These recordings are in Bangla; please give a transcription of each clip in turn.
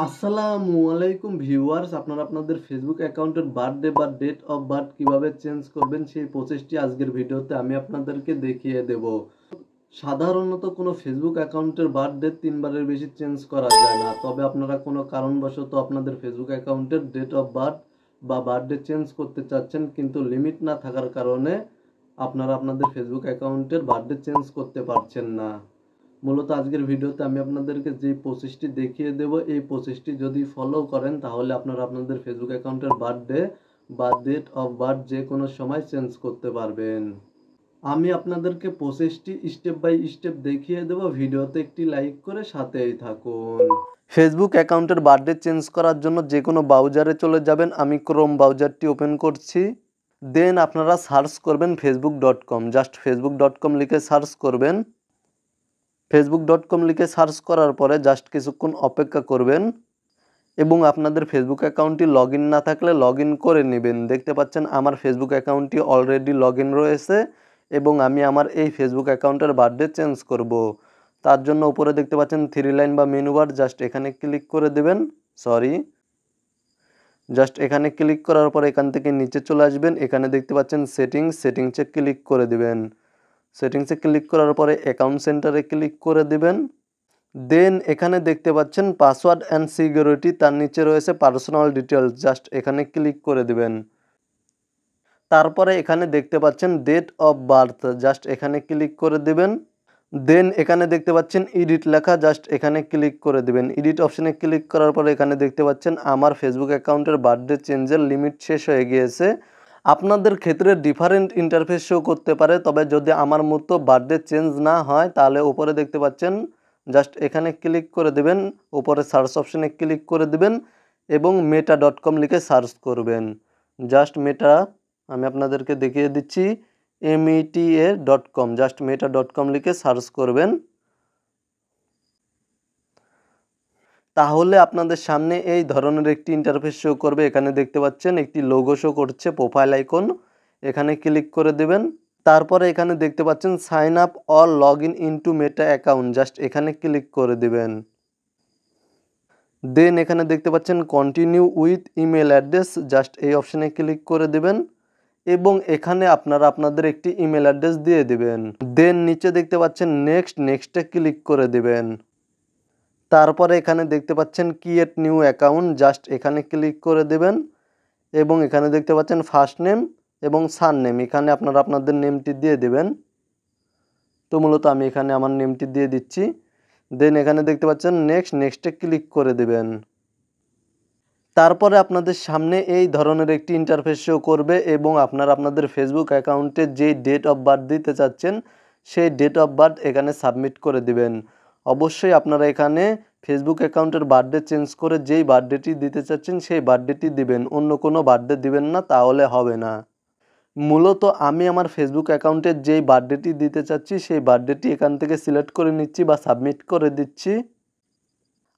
আসসালামু আলাইকুম ভিউয়ার্স, আপনারা আপনাদের ফেসবুক অ্যাকাউন্টের বার্থডে বা ডেট অফ বার্থ কিভাবে চেঞ্জ করবেন সেই প্রসেসটি আজকের ভিডিওতে আমি আপনাদেরকে দেখিয়ে দেব। সাধারণত কোনো ফেসবুক অ্যাকাউন্টের বার্থডে 3বারের বেশি চেঞ্জ করা যায় না, তবে আপনারা কোনো কারণবশত আপনাদের ফেসবুক অ্যাকাউন্টের ডেট অফ বার্থ বা বার্থডে চেঞ্জ করতে চাচ্ছেন, কিন্তু লিমিট না থাকার কারণে আপনারা আপনাদের ফেসবুক অ্যাকাউন্টের বার্থডে চেঞ্জ করতে পারছেন না। মূলত আজকের ভিডিওতে আমি আপনাদেরকে যে প্রসেসটি দেখিয়ে দেব, এই প্রসেসটি যদি ফলো করেন তাহলে আপনারা আপনাদের ফেসবুক অ্যাকাউন্টের বার্থডে বা ডেট অফ বার্থ যে কোনো সময় চেঞ্জ করতে পারবেন। আমি আপনাদেরকে প্রসেসটি স্টেপ বাই স্টেপ দেখিয়ে দেব, ভিডিওতে একটি লাইক করে সাথেই থাকুন। ফেসবুক অ্যাকাউন্টের বার্থডে চেঞ্জ করার জন্য যে কোনো ব্রাউজারে চলে যাবেন। আমি ক্রোম ব্রাউজারটি ওপেন করছি। দেন আপনারা সার্চ করবেন facebook.com, জাস্ট facebook.com লিখে সার্চ করবেন। facebook.com লিখে সার্চ করার পরে জাস্ট কিছুক্ষণ অপেক্ষা করবেন এবং আপনাদের ফেসবুক অ্যাকাউন্টটি লগ ইন না থাকলে লগ ইন করে নেবেন। দেখতে পাচ্ছেন আমার ফেসবুক অ্যাকাউন্টটি অলরেডি লগ ইন রয়েছে এবং আমি আমার এই ফেসবুক অ্যাকাউন্টের বার্থডে চেঞ্জ করব। তার জন্য উপরে দেখতে পাচ্ছেন 3 লাইন বা মেনু বার, জাস্ট এখানে ক্লিক করে দেবেন। জাস্ট এখানে ক্লিক করার পর এখান থেকে নিচে চলে আসবেন। এখানে দেখতে পাচ্ছেন সেটিংসে ক্লিক করে দিবেন। সেটিংসে ক্লিক করার পরে অ্যাকাউন্ট সেন্টারে ক্লিক করে দিবেন। দেন এখানে দেখতে পাচ্ছেন পাসওয়ার্ড অ্যান্ড সিকিউরিটি, তার নিচে রয়েছে পার্সোনাল ডিটেলস, জাস্ট এখানে ক্লিক করে দিবেন। তারপরে এখানে দেখতে পাচ্ছেন ডেট অফ বার্থ, জাস্ট এখানে ক্লিক করে দিবেন। দেন এখানে দেখতে পাচ্ছেন এডিট লেখা, জাস্ট এখানে ক্লিক করে দিবেন। এডিট অপশনে ক্লিক করার পরে এখানে দেখতে পাচ্ছেন আমার ফেসবুক অ্যাকাউন্টের বার্থডে চেঞ্জের লিমিট শেষ হয়ে গিয়েছে। আপনাদের ক্ষেত্রে ডিফারেন্ট ইন্টারফেস শো করতে পারে, তবে যদি আমার মতো বার্থডে চেঞ্জ না হয় তাহলে উপরে দেখতে পাচ্ছেন জাস্ট এখানে ক্লিক করে দেবেন। উপরে সার্চ অপশনে ক্লিক করে দেবেন এবং meta.com লিখে সার্চ করবেন। জাস্ট মেটা আমি আপনাদেরকে দেখিয়ে দিচ্ছি, meta.com, জাস্ট meta.com লিখে সার্চ করবেন। তাহলে আপনাদের সামনে এই ধরনের একটি ইন্টারফেস শো করবে। এখানে দেখতে পাচ্ছেন একটি লোগো শো করছে, প্রোফাইল আইকন, এখানে ক্লিক করে দেবেন। তারপরে এখানে দেখতে পাচ্ছেন sign up or log in into Meta account, just এখানে ক্লিক করে দিবেন। দেন এখানে দেখতে পাচ্ছেন continue with email address, just এই অপশনে ক্লিক করে দিবেন এবং এখানে আপনারা আপনাদের একটি ইমেল অ্যাড্রেস দিয়ে দিবেন। দেন নিচে দেখতে পাচ্ছেন নেক্সটে ক্লিক করে দিবেন। তারপরে এখানে দেখতে পাচ্ছেন ক্রিয়েট নিউ অ্যাকাউন্ট, জাস্ট এখানে ক্লিক করে দেবেন এবং এখানে দেখতে পাচ্ছেন ফার্স্ট নেম এবং সারনেম, এখানে আপনারা আপনাদের নেমটি দিয়ে দেবেন। তো মূলত আমি এখানে আমার নেমটি দিয়ে দিচ্ছি। দেন এখানে দেখতে পাচ্ছেন নেক্সটে ক্লিক করে দেবেন। তারপরে আপনাদের সামনে এই ধরনের একটি ইন্টারফেস শো করবে এবং আপনারা আপনাদের ফেসবুক অ্যাকাউন্টে যেই ডেট অফ বার্থ দিতে চাচ্ছেন সেই ডেট অফ বার্থ এখানে সাবমিট করে দিবেন। অবশ্যই আপনারা এখানে ফেসবুক অ্যাকাউন্টের বার্থডে চেঞ্জ করে যেই বার্থডেটি দিতে চাচ্ছেন সেই বার্থডেটি দিবেন, অন্য কোনো বার্থডে দিবেন না, তাহলে হবে না। মূলত আমি আমার ফেসবুক অ্যাকাউন্টের যেই বার্থডেটি দিতে চাচ্ছি সেই বার্থডেটি এখান থেকে সিলেক্ট করে নিচ্ছি বা সাবমিট করে দিচ্ছি।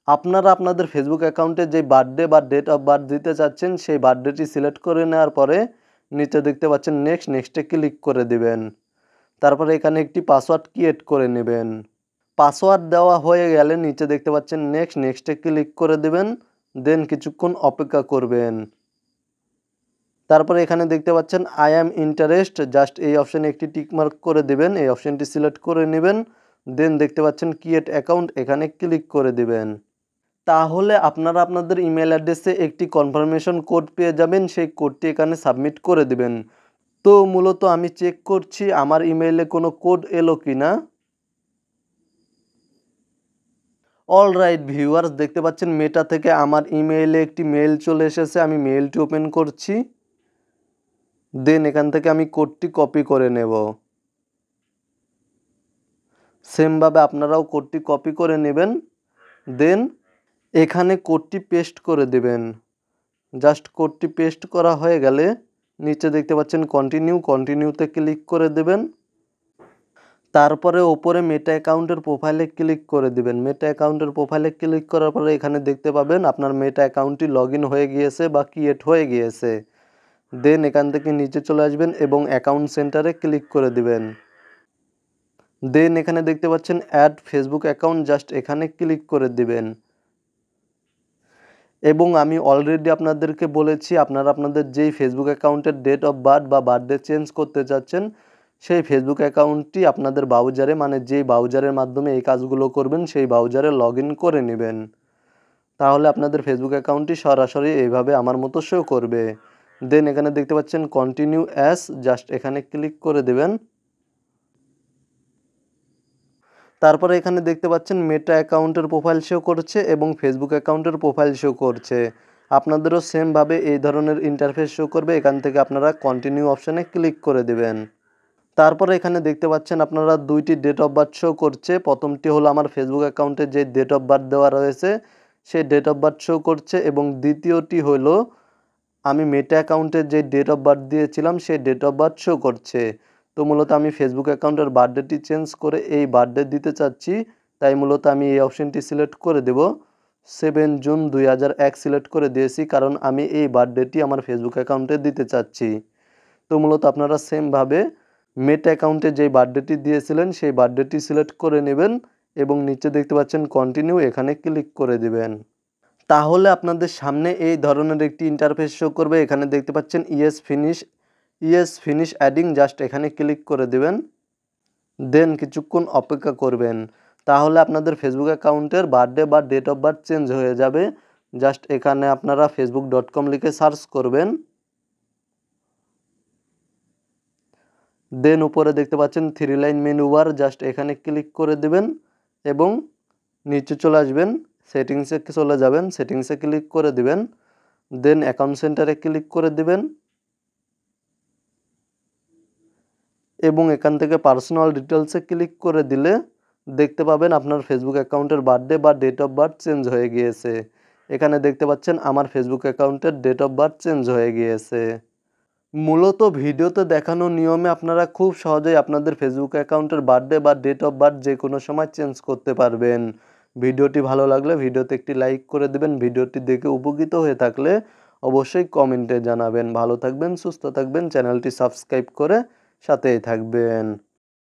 আপনারা আপনাদের ফেসবুক অ্যাকাউন্টে যে বার্থডে বা ডেট অফ বার্থ দিতে চাচ্ছেন সেই বার্থডেটি সিলেক্ট করে নেওয়ার পরে নিচে দেখতে পাচ্ছেন নেক্সটে ক্লিক করে দিবেন। তারপরে এখানে একটি পাসওয়ার্ড ক্রিয়েট করে নেবেন। পাসওয়ার্ড দেওয়া হয়ে গেলে নিচে দেখতে পাচ্ছেন নেক্সটে ক্লিক করে দেবেন। দেন কিছুক্ষণ অপেক্ষা করবেন। তারপরে এখানে দেখতে পাচ্ছেন আই অ্যাম ইন্টারেস্ট, জাস্ট এই অপশানে একটি টিকমার্ক করে দেবেন, এই অপশানটি সিলেক্ট করে নেবেন। দেন দেখতে পাচ্ছেন ক্রিয়েট অ্যাকাউন্ট, এখানে ক্লিক করে দিবেন। তাহলে আপনারা আপনাদের ইমেল অ্যাড্রেসে একটি কনফার্মেশন কোড পেয়ে যাবেন, সেই কোডটি এখানে সাবমিট করে দিবেন। তো মূলত আমি চেক করছি আমার ইমেইলে কোনো কোড এলো কিনা। অলরাইট ভিউয়ার্স, দেখতে পাচ্ছেন মেটা থেকে আমার ইমেইলে একটি মেইল চলে এসেছে। আমি মেইলটি ওপেন করছি। দেন এখান থেকে আমি কোডটি কপি করে নেব। সেমভাবে আপনারাও কোডটি কপি করে নেবেন। দেন এখানে কোডটি পেস্ট করে দেবেন। জাস্ট কোডটি পেস্ট করা হয়ে গেলে নিচে দেখতে পাচ্ছেন কন্টিনিউতে ক্লিক করে দেবেন। তারপরে ওপরে মেটা অ্যাকাউন্টের প্রোফাইলে ক্লিক করে দিবেন। মেটা অ্যাকাউন্টের প্রোফাইলে ক্লিক করার পরে এখানে দেখতে পাবেন আপনার মেটা অ্যাকাউন্টটি লগ ইন হয়ে গিয়েছে বা ক্রিয়েট হয়ে গিয়েছে। দেন এখান থেকে নিচে চলে আসবেন এবং অ্যাকাউন্ট সেন্টারে ক্লিক করে দিবেন। দেন এখানে দেখতে পাচ্ছেন অ্যাড ফেসবুক অ্যাকাউন্ট, জাস্ট এখানে ক্লিক করে দিবেন। এবং আমি অলরেডি আপনাদেরকে বলেছি আপনারা আপনাদের যেই ফেসবুক অ্যাকাউন্টের ডেট অফ বার্থ বা বার্থডে চেঞ্জ করতে চাচ্ছেন সেই ফেসবুক অ্যাকাউন্টটি আপনাদের ব্রাউজারে মানে যেই ব্রাউজারের মাধ্যমে এই কাজগুলো করবেন সেই ব্রাউজারে লগ ইন করে নেবেন। তাহলে আপনাদের ফেসবুক অ্যাকাউন্টটি সরাসরি এইভাবে আমার মতো শো করবে। দেন এখানে দেখতে পাচ্ছেন কন্টিনিউ অ্যাজ, জাস্ট এখানে ক্লিক করে দেবেন। তারপরে এখানে দেখতে পাচ্ছেন মেটা অ্যাকাউন্টের প্রোফাইল শো করছে এবং ফেসবুক অ্যাকাউন্টের প্রোফাইল শো করছে। আপনাদেরও সেমভাবে এই ধরনের ইন্টারফেস শো করবে। এখান থেকে আপনারা কন্টিনিউ অপশানে ক্লিক করে দেবেন। তারপরে এখানে দেখতে পাচ্ছেন আপনারা দুইটি ডেট অফ বার্থ শো করছে। প্রথমটি হলো আমার ফেসবুক অ্যাকাউন্টে যে ডেট অফ বার্থ দেওয়া রয়েছে সেই ডেট অফ বার্থ শো করছে এবং দ্বিতীয়টি হলো আমি মেটা অ্যাকাউন্টের যে ডেট অফ বার্থ দিয়েছিলাম সেই ডেট অফ বার্থ শো করছে। তো মূলত আমি ফেসবুক অ্যাকাউন্টের বার্থডেটি চেঞ্জ করে এই বার্থডে দিতে চাচ্ছি, তাই মূলত আমি এই অপশনটি সিলেক্ট করে দেব। 7 জুন 2001 সিলেক্ট করে দিয়েছি, কারণ আমি এই বার্থডেটি আমার ফেসবুক অ্যাকাউন্টে দিতে চাচ্ছি। তো মূলত আপনারা সেমভাবে মেটা অ্যাকাউন্টে যেই বার্থডেটি দিয়েছিলেন সেই বার্থডেটি সিলেক্ট করে নেবেন এবং নিচে দেখতে পাচ্ছেন কন্টিনিউ, এখানে ক্লিক করে দিবেন। তাহলে আপনাদের সামনে এই ধরনের একটি ইন্টারফেস শো করবে। এখানে দেখতে পাচ্ছেন ইয়েস ফিনিশ অ্যাডিং, জাস্ট এখানে ক্লিক করে দেবেন। দেন কিছুক্ষণ অপেক্ষা করবেন। তাহলে আপনাদের ফেসবুক অ্যাকাউন্টের বার্থডে বা ডেট অফ বার্থ চেঞ্জ হয়ে যাবে। জাস্ট এখানে আপনারা facebook.com লিখে সার্চ করবেন। দেন উপরে দেখতে পাচ্ছেন 3 লাইন মেনু বার, জাস্ট এখানে ক্লিক করে দেবেন এবং নিচে চলে আসবেন, সেটিংসে চলে যাবেন, সেটিংসে ক্লিক করে দিবেন। দেন অ্যাকাউন্ট সেন্টারে ক্লিক করে দিবেন এবং এখান থেকে পার্সোনাল ডিটেলসে ক্লিক করে দিলে দেখতে পাবেন আপনার ফেসবুক অ্যাকাউন্টের বার্থডে বা ডেট অফ বার্থ চেঞ্জ হয়ে গিয়েছে। এখানে দেখতে পাচ্ছেন আমার ফেসবুক অ্যাকাউন্টের ডেট অফ বার্থ চেঞ্জ হয়ে গিয়েছে। মূলত ভিডিওতে দেখানো নিয়মে আপনারা খুব সহজেই আপনাদের ফেসবুক অ্যাকাউন্টের বার্থডে বা ডেট অফ বার্থ যে কোনো সময় চেঞ্জ করতে পারবেন। ভিডিওটি ভালো লাগলে ভিডিওতে একটি লাইক করে দেবেন। ভিডিওটি দেখে উপকৃত হয়ে থাকলে অবশ্যই কমেন্টে জানাবেন। ভালো থাকবেন, সুস্থ থাকবেন, চ্যানেলটি সাবস্ক্রাইব করে সাথেই থাকবেন।